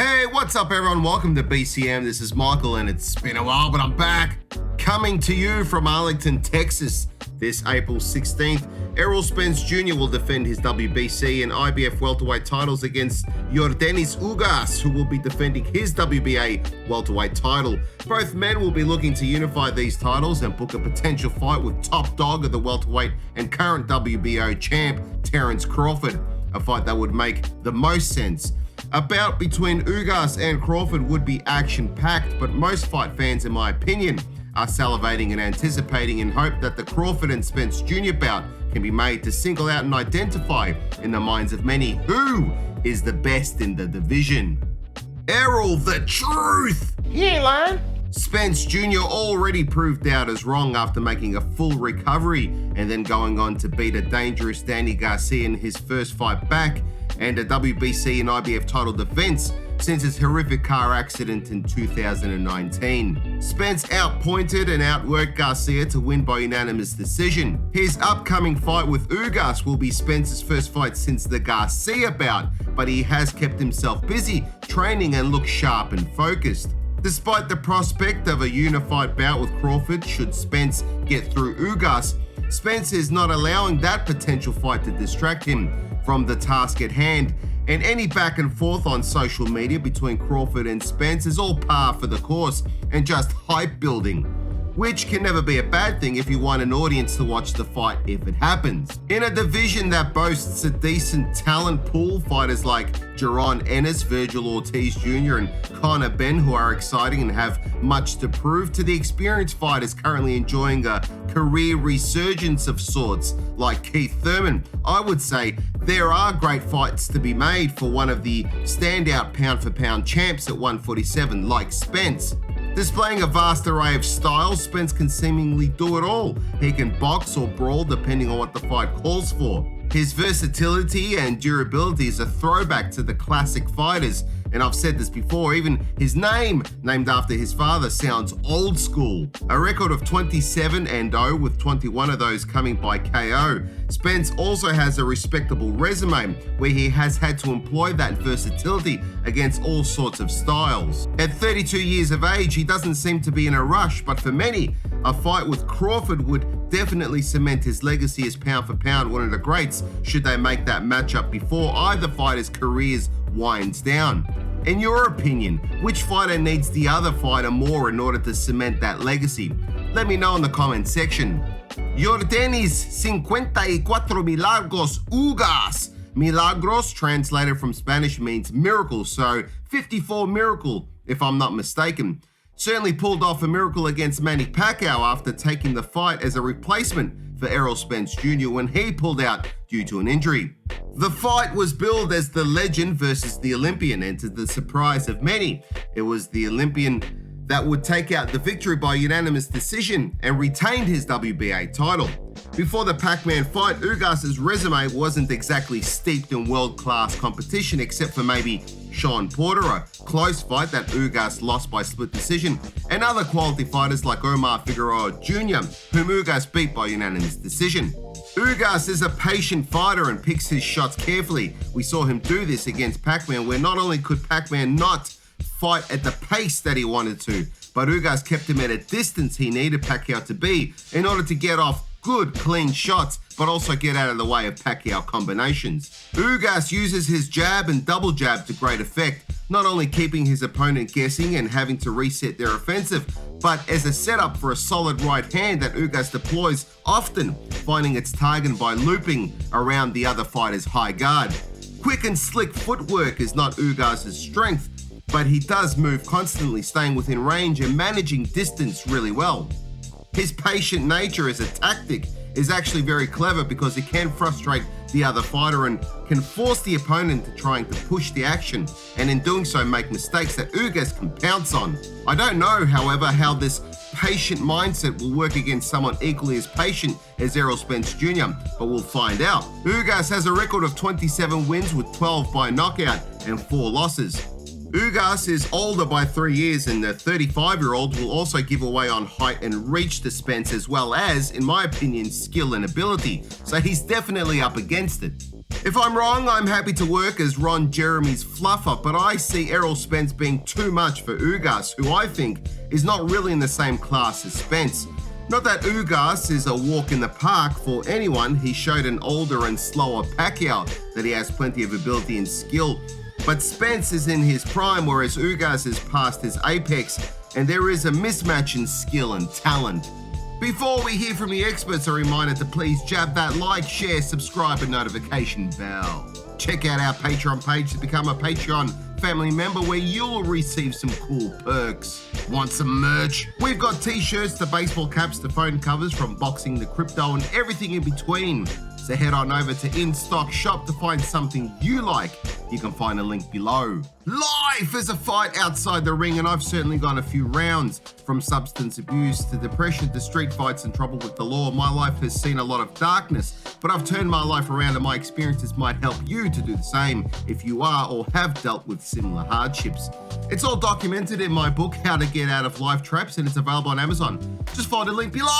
Hey, what's up everyone? Welcome to BCM. This is Michael and it's been a while, but I'm back. Coming to you from Arlington, Texas. This April 16th, Errol Spence Jr. will defend his WBC and IBF Welterweight titles against Yordenis Ugas, who will be defending his WBA Welterweight title. Both men will be looking to unify these titles and book a potential fight with top dog of the welterweight and current WBO champ, Terence Crawford. A fight that would make the most sense. A bout between Ugas and Crawford would be action-packed, but most fight fans, in my opinion, are salivating and anticipating in hope that the Crawford and Spence Jr. bout can be made to single out and identify in the minds of many who is the best in the division. Errol, the truth! He ain't lying. Spence Jr. already proved doubters wrong after making a full recovery and then going on to beat a dangerous Danny Garcia in his first fight back and a WBC and IBF title defense since his horrific car accident in 2019. Spence outpointed and outworked Garcia to win by unanimous decision. His upcoming fight with Ugas will be Spence's first fight since the Garcia bout, but he has kept himself busy training and looks sharp and focused. Despite the prospect of a unified bout with Crawford should Spence get through Ugas, Spence is not allowing that potential fight to distract him from the task at hand, and any back and forth on social media between Crawford and Spence is all par for the course and just hype building, which can never be a bad thing if you want an audience to watch the fight if it happens. In a division that boasts a decent talent pool, fighters like Jaron Ennis, Virgil Ortiz Jr. and Conor Benn, who are exciting and have much to prove, to the experienced fighters currently enjoying a career resurgence of sorts like Keith Thurman, I would say there are great fights to be made for one of the standout pound-for-pound champs at 147 like Spence. Displaying a vast array of styles, Spence can seemingly do it all. He can box or brawl depending on what the fight calls for. His versatility and durability is a throwback to the classic fighters, and I've said this before, even his name, named after his father, sounds old school. A record of 27-0 with 21 of those coming by KO. Spence also has a respectable resume where he has had to employ that versatility against all sorts of styles. At 32 years of age, he doesn't seem to be in a rush, but for many, a fight with Crawford would definitely cement his legacy as pound for pound one of the greats should they make that matchup before either fighter's careers winds down. In your opinion, which fighter needs the other fighter more in order to cement that legacy? Let me know in the comment section. Yordenis 54 Milagros Ugas. Milagros, translated from Spanish, means miracle, so 54 miracle, if I'm not mistaken. Certainly pulled off a miracle against Manny Pacquiao after taking the fight as a replacement for Errol Spence Jr. when he pulled out due to an injury. The fight was billed as the legend versus the Olympian, and to the surprise of many, it was the Olympian that would take out the victory by unanimous decision and retained his WBA title. Before the Pac-Man fight, Ugas' resume wasn't exactly steeped in world-class competition except for maybe Sean Porter, a close fight that Ugas lost by split decision, and other quality fighters like Omar Figueroa Jr., whom Ugas beat by unanimous decision. Ugas is a patient fighter and picks his shots carefully. We saw him do this against Pac-Man, where not only could Pac-Man not fight at the pace that he wanted to, but Ugas kept him at a distance he needed Pacquiao to be in order to get off good, clean shots, but also get out of the way of Pacquiao combinations. Ugas uses his jab and double jab to great effect, not only keeping his opponent guessing and having to reset their offensive, but as a setup for a solid right hand that Ugas deploys often, finding its target by looping around the other fighter's high guard. Quick and slick footwork is not Ugas' strength, but he does move constantly, staying within range and managing distance really well. His patient nature as a tactic is actually very clever because it can frustrate the other fighter and can force the opponent to trying to push the action, and in doing so make mistakes that Ugas can pounce on. I don't know, however, how this patient mindset will work against someone equally as patient as Errol Spence Jr., but we'll find out. Ugas has a record of 27 wins with 12 by knockout and 4 losses. Ugas is older by 3 years, and the 35-year-old will also give away on height and reach to Spence, as well as, in my opinion, skill and ability, so he's definitely up against it. If I'm wrong, I'm happy to work as Ron Jeremy's fluffer, but I see Errol Spence being too much for Ugas, who I think is not really in the same class as Spence. Not that Ugas is a walk in the park for anyone. He showed an older and slower Pacquiao that he has plenty of ability and skill. But Spence is in his prime, whereas Ugas is past his apex, and there is a mismatch in skill and talent. Before we hear from the experts, a reminder to please jab that like, share, subscribe, and notification bell. Check out our Patreon page to become a Patreon family member where you'll receive some cool perks. Want some merch? We've got t-shirts to baseball caps to phone covers, from boxing to crypto and everything in between. So head on over to In Stock Shop to find something you like. You can find a link below. Life is a fight outside the ring, and I've certainly gone a few rounds. From substance abuse to depression to street fights and trouble with the law, my life has seen a lot of darkness, but I've turned my life around, and my experiences might help you to do the same if you are or have dealt with similar hardships. It's all documented in my book, How to Get Out of Life Traps, and it's available on Amazon. Just follow the link below.